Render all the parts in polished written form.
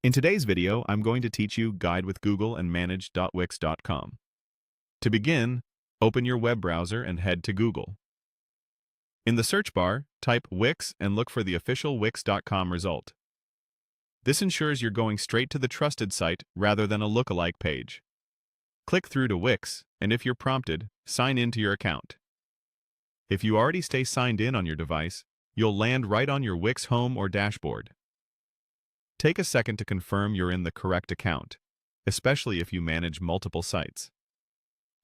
In today's video, I'm going to teach you Guide with Google and Manage.wix.com. To begin, open your web browser and head to Google. In the search bar, type Wix and look for the official Wix.com result. This ensures you're going straight to the trusted site rather than a lookalike page. Click through to Wix, and if you're prompted, sign in to your account. If you already stay signed in on your device, you'll land right on your Wix home or dashboard. Take a second to confirm you're in the correct account, especially if you manage multiple sites.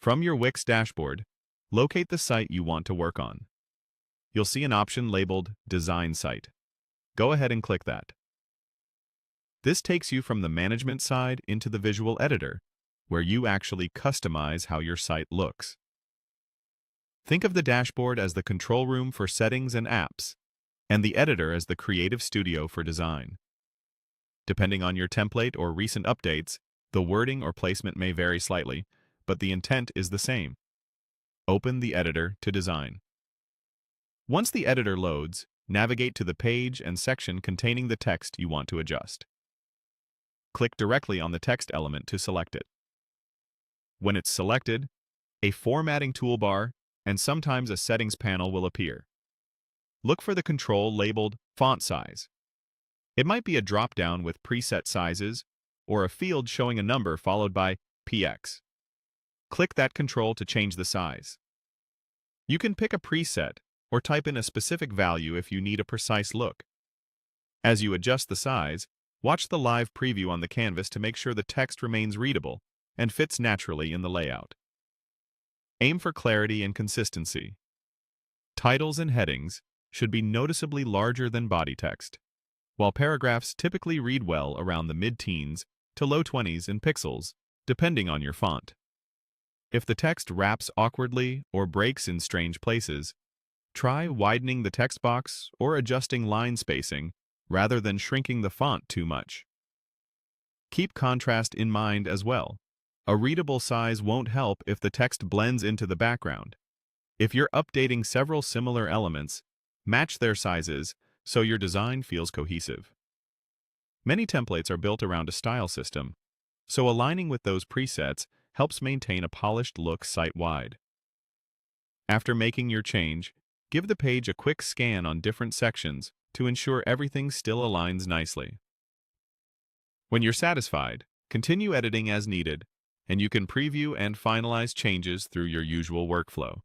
From your Wix dashboard, locate the site you want to work on. You'll see an option labeled Design Site. Go ahead and click that. This takes you from the management side into the visual editor, where you actually customize how your site looks. Think of the dashboard as the control room for settings and apps, and the editor as the creative studio for design. Depending on your template or recent updates, the wording or placement may vary slightly, but the intent is the same. Open the editor to design. Once the editor loads, navigate to the page and section containing the text you want to adjust. Click directly on the text element to select it. When it's selected, a formatting toolbar and sometimes a settings panel will appear. Look for the control labeled Font Size. It might be a drop-down with preset sizes or a field showing a number followed by PX. Click that control to change the size. You can pick a preset or type in a specific value if you need a precise look. As you adjust the size, watch the live preview on the canvas to make sure the text remains readable and fits naturally in the layout. Aim for clarity and consistency. Titles and headings should be noticeably larger than body text, while paragraphs typically read well around the mid-teens to low 20s in pixels, depending on your font. If the text wraps awkwardly or breaks in strange places, try widening the text box or adjusting line spacing rather than shrinking the font too much. Keep contrast in mind as well. A readable size won't help if the text blends into the background. If you're updating several similar elements, match their sizes so your design feels cohesive. Many templates are built around a style system, so aligning with those presets helps maintain a polished look site-wide. After making your change, give the page a quick scan on different sections to ensure everything still aligns nicely. When you're satisfied, continue editing as needed, and you can preview and finalize changes through your usual workflow.